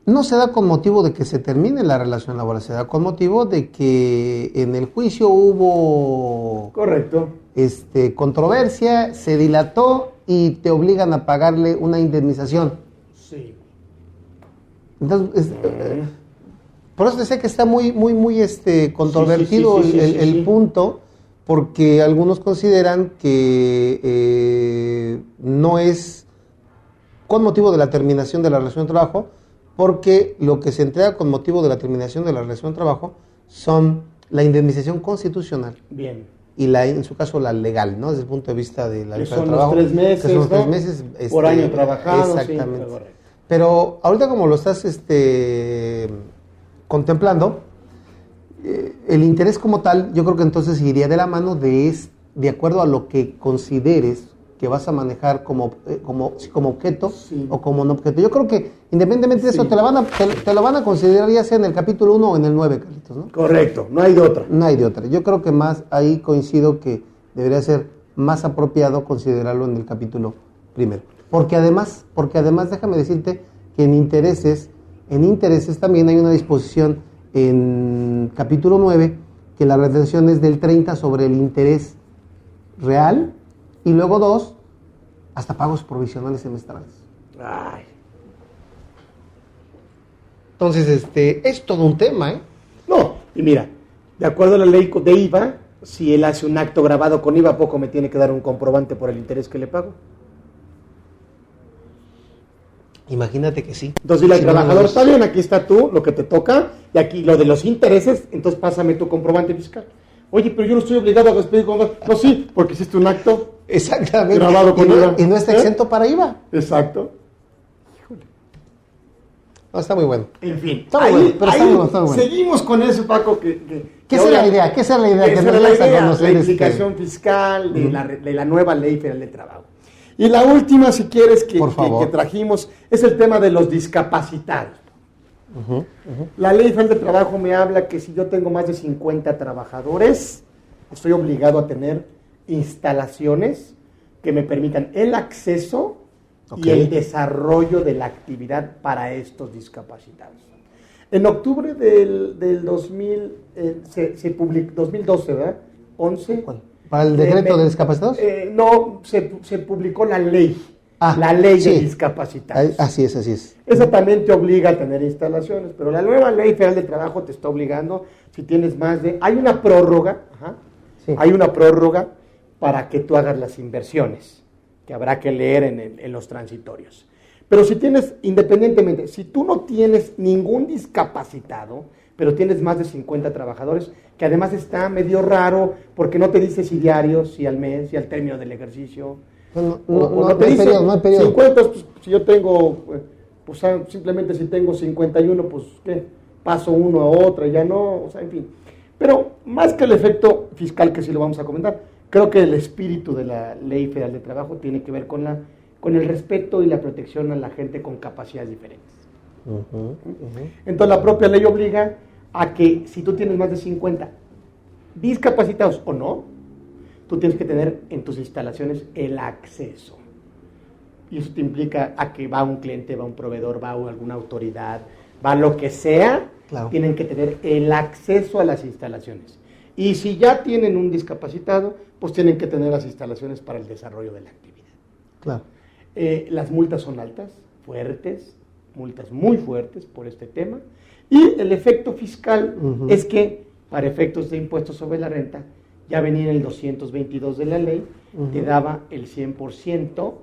no se da con motivo de que se termine la relación laboral, se da con motivo de que en el juicio hubo... Correcto. Controversia, se dilató y te obligan a pagarle una indemnización. Sí. Entonces, por eso decía que está muy controvertido el punto, porque algunos consideran que no es con motivo de la terminación de la relación de trabajo, porque lo que se entrega con motivo de la terminación de la relación de trabajo son la indemnización constitucional. Bien. Y en su caso la legal, ¿no? Desde el punto de vista de la que libertad son de trabajo. los 3 meses, que son los ¿no? 3 meses. Por año trabajado. Exactamente. Sí, pero ahorita, como lo estás contemplando, el interés como tal, yo creo que entonces iría de la mano de acuerdo a lo que consideres que vas a manejar como objeto, sí, o como no objeto. Yo creo que independientemente de eso, te lo van a considerar ya sea en el capítulo 1 o en el 9, Carlitos, ¿no? Correcto, no hay de otra. No hay de otra. Yo creo que más ahí coincido que debería ser más apropiado considerarlo en el capítulo primero. Porque además déjame decirte que en intereses también hay una disposición en capítulo 9 que la retención es del 30 sobre el interés real, y luego 2, hasta pagos provisionales semestrales. Ay. Entonces, es todo un tema, ¿eh? No, y mira, de acuerdo a la ley de IVA, si él hace un acto grabado con IVA, ¿a poco me tiene que dar un comprobante por el interés que le pago? Imagínate que sí. Entonces dile al trabajador, está bien, aquí está tú, lo que te toca, y aquí lo de los intereses, entonces pásame tu comprobante fiscal. Oye, pero yo no estoy obligado a despedir con... No, sí, porque hiciste un acto. Exactamente. Grabado con IVA. Y no está exento para IVA. Exacto. Híjole. No, está muy bueno. En fin. Está muy bueno, pero está muy bueno. Seguimos con eso, Paco. ¿Qué es la idea? ¿Qué es la idea? Que nos das a conocer la implicación fiscal de la nueva Ley Federal de Trabajo. Y la última, si quieres, que trajimos, es el tema de los discapacitados. La Ley Federal de Trabajo me habla que si yo tengo más de 50 trabajadores, estoy obligado a tener instalaciones que me permitan el acceso y el desarrollo de la actividad para estos discapacitados. En octubre del 2012, ¿verdad? 11. ¿Cuál? ¿Para el decreto de discapacitados? No, se publicó la ley. La ley de discapacitados. Así es. Esa también te obliga a tener instalaciones, pero la nueva Ley Federal de Trabajo te está obligando, si tienes más de... Hay una prórroga, hay una prórroga para que tú hagas las inversiones, que habrá que leer en los transitorios. Pero si tienes, independientemente, si tú no tienes ningún discapacitado, pero tienes más de 50 trabajadores, que además está medio raro, porque no te dice si diario, si al mes, si al término del ejercicio... No te dice 50, pues, si yo tengo, pues simplemente si tengo 51, pues ¿qué? Paso uno a otra, ya no, o sea, en fin. Pero más que el efecto fiscal, que sí lo vamos a comentar, Creo que el espíritu de la Ley Federal de Trabajo tiene que ver con el respeto y la protección a la gente con capacidades diferentes. Entonces la propia ley obliga a que si tú tienes más de 50 discapacitados o no, tú tienes que tener en tus instalaciones el acceso. Y eso te implica a que va un cliente, va un proveedor, va alguna autoridad, va lo que sea, claro, tienen que tener el acceso a las instalaciones. Y si ya tienen un discapacitado, pues tienen que tener las instalaciones para el desarrollo de la actividad. Claro. Las multas son altas, fuertes, multas muy fuertes por este tema. Y el efecto fiscal es que, para efectos de impuestos sobre la renta, ya venía en el 222 de la ley, te daba el 100%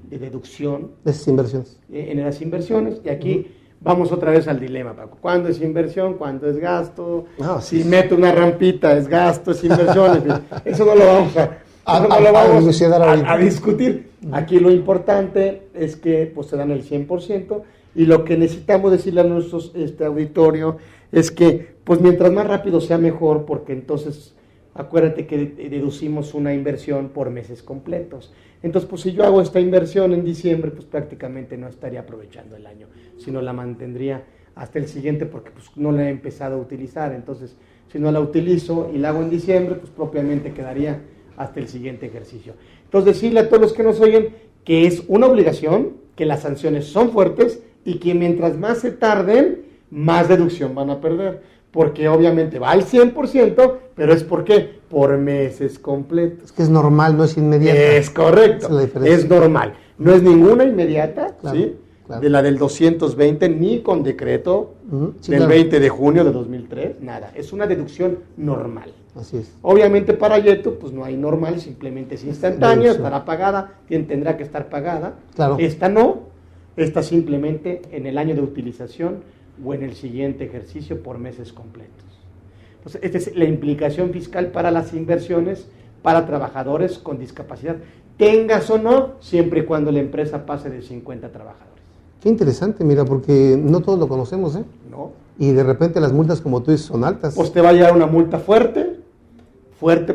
de deducción de esas inversiones. En las inversiones. Y aquí vamos otra vez al dilema, Paco. ¿Cuándo es inversión? ¿Cuándo es gasto? No, si meto una rampita, ¿es gasto? ¿Es inversión? Eso no lo vamos a discutir. Aquí lo importante es que pues, se dan el 100%, y lo que necesitamos decirle a nuestro auditorio es que pues mientras más rápido sea mejor, porque entonces acuérdate que deducimos una inversión por meses completos. Entonces, pues si yo hago esta inversión en diciembre, pues prácticamente no estaría aprovechando el año, sino la mantendría hasta el siguiente, porque pues no la he empezado a utilizar. Entonces, si no la utilizo y la hago en diciembre, pues propiamente quedaría hasta el siguiente ejercicio. Entonces, decirle a todos los que nos oyen que es una obligación, que las sanciones son fuertes y que mientras más se tarden, más deducción van a perder. Porque obviamente va al 100%, pero es ¿por qué? Por meses completos. Es que es normal, no es inmediata. Es correcto, es normal. No es ninguna inmediata, claro, ¿sí? Claro. De la del 220, ni con decreto del 20 de junio de 2003, nada. Es una deducción normal. Así es. Obviamente para Yeto, pues no hay normal, simplemente es instantánea, estará pagada, tendrá que estar pagada. Claro. Esta no, esta simplemente en el año de utilización o en el siguiente ejercicio por meses completos. Entonces, esta es la implicación fiscal para las inversiones para trabajadores con discapacidad, tengas o no, siempre y cuando la empresa pase de 50 trabajadores. Qué interesante, mira, porque no todos lo conocemos, ¿eh? No. Y de repente las multas, como tú dices, son altas. Pues te va a llegar una multa fuerte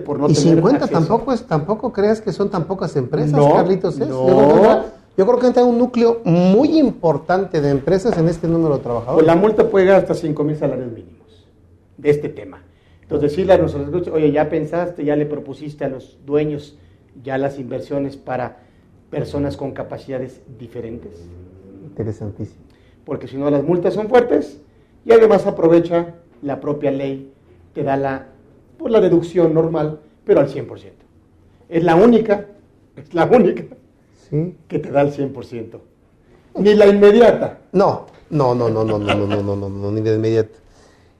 por no y tener 50 acceso. tampoco creas que son tan pocas empresas, no, Carlitos, ¿eh? No. Yo creo que entra un núcleo muy importante de empresas en este número de trabajadores. Pues la multa puede llegar hasta 5,000 salarios mínimos de este tema. Entonces, decirle a nuestros escuchas, oye, ya pensaste, ya le propusiste a los dueños ya las inversiones para personas con capacidades diferentes. Interesantísimo. Porque si no, las multas son fuertes y además aprovecha la propia ley, te da la deducción normal, pero al 100%. Es la única. Sí. Que te da el 100%. Ni la inmediata. No, ni la inmediata.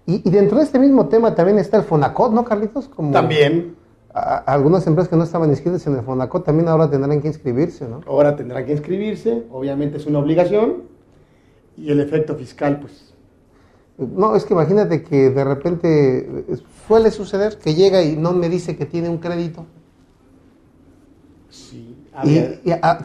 Y dentro de este mismo tema también está el Fonacot, ¿no, Carlitos? Como también. Algunas empresas que no estaban inscritas en el Fonacot también ahora tendrán que inscribirse, ¿no? Ahora tendrán que inscribirse, obviamente es una obligación, y el efecto fiscal, pues. No, es que imagínate que de repente suele suceder que llega y no me dice que tiene un crédito. Sí.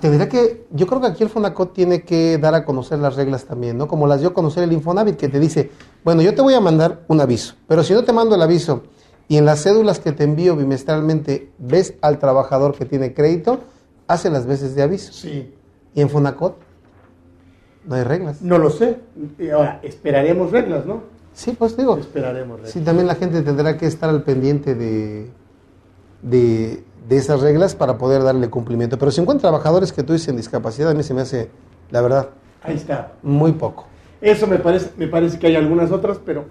Tendría que, yo creo que aquí el Fonacot tiene que dar a conocer las reglas también, ¿no? Como las dio a conocer el Infonavit, que te dice, bueno, yo te voy a mandar un aviso, pero si no te mando el aviso y en las cédulas que te envío bimestralmente ves al trabajador que tiene crédito, hace las veces de aviso. Sí. Y en Fonacot no hay reglas. No lo sé. Ahora, esperaremos reglas, ¿no? Sí, pues digo. Esperaremos reglas. Sí, también la gente tendrá que estar al pendiente de esas reglas para poder darle cumplimiento. Pero 50 trabajadores que tú dices en discapacidad, a mí se me hace, la verdad, ahí está, muy poco. Eso me parece que hay algunas otras, pero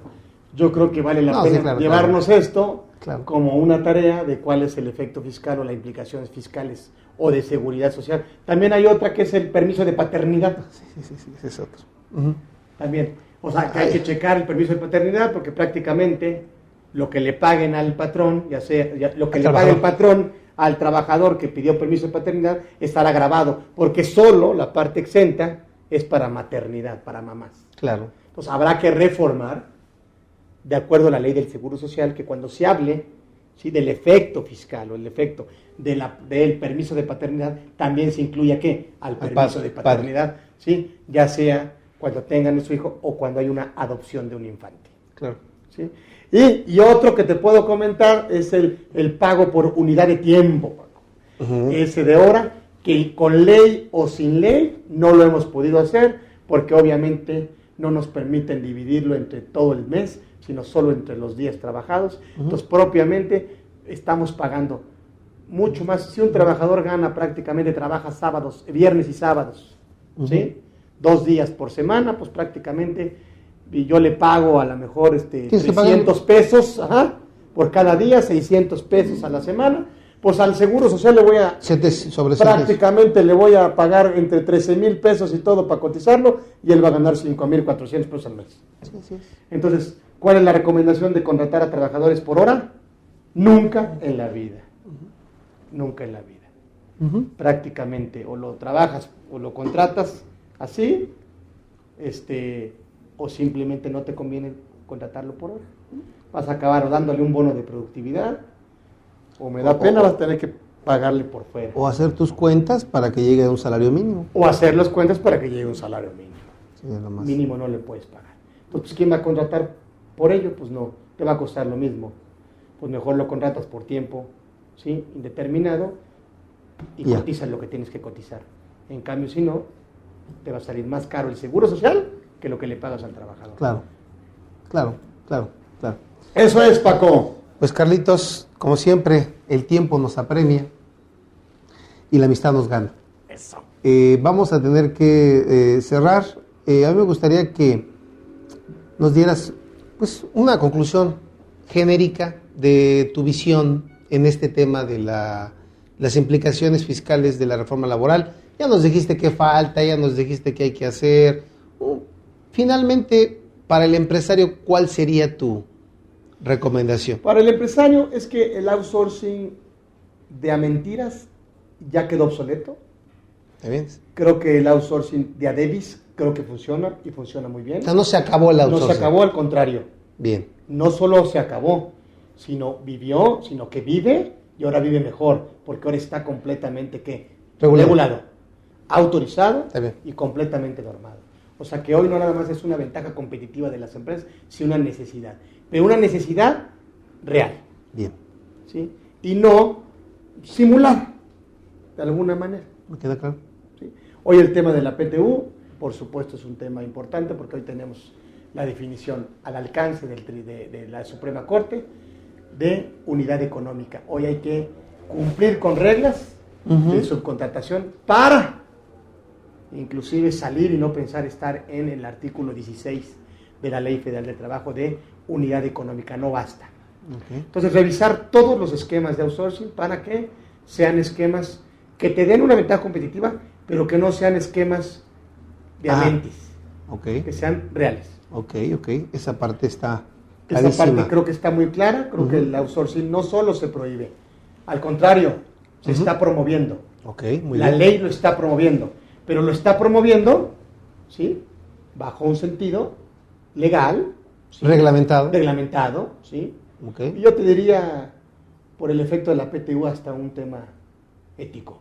yo creo que vale la pena llevarnos esto como una tarea de cuál es el efecto fiscal o las implicaciones fiscales o de seguridad social. También hay otra que es el permiso de paternidad. Sí, ese es otro. También, o sea, que hay que checar el permiso de paternidad porque prácticamente lo que le paguen al patrón, lo que le pague el patrón al trabajador que pidió permiso de paternidad, estará grabado, porque solo la parte exenta es para maternidad, para mamás. Claro. Entonces habrá que reformar, de acuerdo a la ley del Seguro Social, que cuando se hable, ¿sí?, del efecto fiscal o el efecto del permiso de paternidad, también se incluya ¿qué? Al permiso de paternidad, ¿sí?, ya sea cuando tengan a su hijo o cuando hay una adopción de un infante. Claro. ¿Sí? Y otro que te puedo comentar es el pago por unidad de tiempo, Paco. Ese de hora, que con ley o sin ley no lo hemos podido hacer, porque obviamente no nos permiten dividirlo entre todo el mes, sino solo entre los días trabajados. Entonces, propiamente, estamos pagando mucho más. Si un trabajador trabaja sábados, viernes y sábados, ¿sí? 2 días por semana, pues prácticamente, y yo le pago a lo mejor 300 pesos por cada día, 600 pesos a la semana. Pues al Seguro Social le voy a, prácticamente le voy a pagar entre 13,000 pesos y todo para cotizarlo, y él va a ganar 5,400 pesos al mes. Sí. Entonces, ¿cuál es la recomendación de contratar a trabajadores por hora? Nunca en la vida. Nunca en la vida. Prácticamente, o lo trabajas o lo contratas así, o simplemente no te conviene contratarlo por hora. Vas a acabar dándole un bono de productividad, o me da pena, vas a tener que pagarle por fuera. O hacer tus cuentas para que llegue a un salario mínimo. O hacer las cuentas para que llegue a un salario mínimo. Sí, es lo más. Mínimo no le puedes pagar. Entonces, ¿quién va a contratar por ello? Pues no, te va a costar lo mismo. Pues mejor lo contratas por tiempo, ¿sí? Indeterminado, y cotizas lo que tienes que cotizar. En cambio, si no, te va a salir más caro el Seguro Social que lo que le pagas al trabajador. Claro. Eso es, Paco. Pues Carlitos, como siempre, el tiempo nos apremia y la amistad nos gana. Eso. Vamos a tener que cerrar. A mí me gustaría que nos dieras pues una conclusión genérica de tu visión en este tema de las implicaciones fiscales de la reforma laboral. Ya nos dijiste qué falta, ya nos dijiste qué hay que hacer. Finalmente, para el empresario, ¿cuál sería tu recomendación? Para el empresario es que el outsourcing de a mentiras ya quedó obsoleto. ¿Está bien? Creo que el outsourcing de a debis creo que funciona y funciona muy bien. O sea, no se acabó el outsourcing. No se acabó, al contrario. Bien. No solo se acabó, sino que vive, y ahora vive mejor, porque ahora está completamente regulado, autorizado y completamente normado. O sea que hoy no nada más es una ventaja competitiva de las empresas, sino una necesidad. Pero una necesidad real. Bien. ¿Sí? Y no simular, de alguna manera. ¿Me queda claro? ¿Sí? Hoy el tema de la PTU, por supuesto, es un tema importante, porque hoy tenemos la definición al alcance de la Suprema Corte de unidad económica. Hoy hay que cumplir con reglas de subcontratación para inclusive salir y no pensar estar en el artículo 16 de la Ley Federal de Trabajo de unidad económica. No basta. Entonces, revisar todos los esquemas de outsourcing para que sean esquemas que te den una ventaja competitiva, pero que no sean esquemas de amentis, que sean reales. Ok, esa parte está clarísima. Esa parte creo que está muy clara. Creo que el outsourcing no solo se prohíbe, al contrario, se está promoviendo. La ley lo está promoviendo, pero lo está promoviendo, ¿sí?, bajo un sentido legal, ¿sí?, reglamentado, ¿sí? Y yo te diría, por el efecto de la PTU, hasta un tema ético.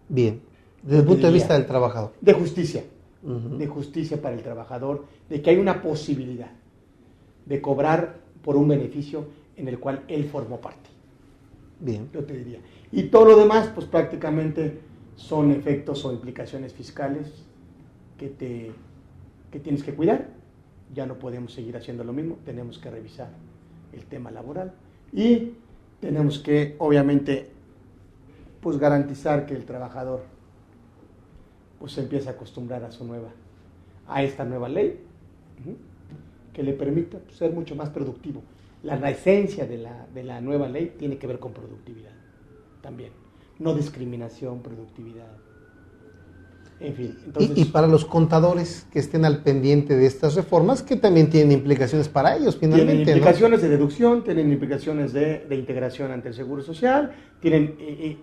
Bien, desde el punto de vista del trabajador. De justicia. De justicia para el trabajador, de que hay una posibilidad de cobrar por un beneficio en el cual él formó parte. Bien. Yo te diría. Y todo lo demás, pues prácticamente son efectos o implicaciones fiscales que tienes que cuidar. Ya no podemos seguir haciendo lo mismo, tenemos que revisar el tema laboral y tenemos que, obviamente, pues garantizar que el trabajador pues se empiece a acostumbrar a esta nueva ley, que le permita ser mucho más productivo. La esencia de la nueva ley tiene que ver con productividad también, no discriminación, productividad. En fin, entonces, y para los contadores que estén al pendiente de estas reformas, que también tienen implicaciones para ellos finalmente. Tienen implicaciones de deducción, tienen implicaciones de integración ante el Seguro Social, tienen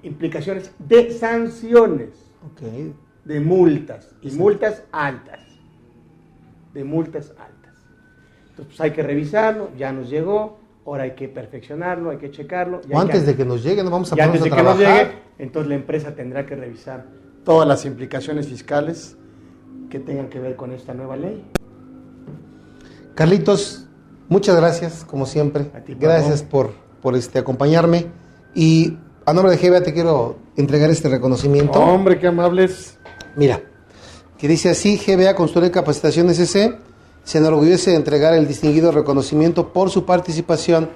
implicaciones de sanciones, de multas, y multas altas. Entonces, pues hay que revisarlo, ya nos llegó, ahora hay que perfeccionarlo, hay que checarlo. O antes de que nos llegue, no vamos a ponernos a trabajar. Antes de que nos llegue, entonces la empresa tendrá que revisar todas las implicaciones fiscales que tengan que ver con esta nueva ley. Carlitos, Muchas gracias, como siempre. A ti, Gracias por acompañarme. Y a nombre de GBA te quiero entregar este reconocimiento. Hombre, qué amables. Mira, que dice así: GBA Consultoría y Capacitación SC se enorgullece de entregar el distinguido reconocimiento por su participación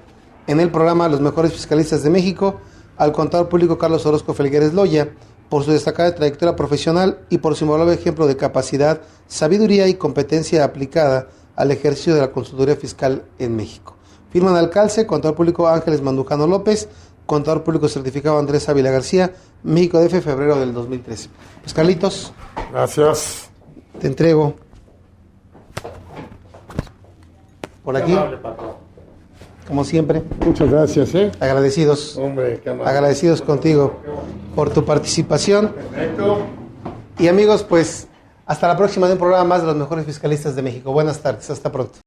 en el programa Los Mejores Fiscalistas de México al contador público Carlos Orozco Felgueres Loya, por su destacada trayectoria profesional y por su invaluable ejemplo de capacidad, sabiduría y competencia aplicada al ejercicio de la consultoría fiscal en México. Firman al calce contador público Ángeles Mandujano López, contador público certificado Andrés Ávila García, México DF, febrero del 2013. Pues Carlitos, Gracias. te entrego por aquí, Qué amable, Paco. como siempre, Muchas gracias, agradecidos, Hombre, qué amable. agradecidos contigo por tu participación. Perfecto. Y amigos, pues hasta la próxima de un programa más de los mejores fiscalistas de México. Buenas tardes, hasta pronto.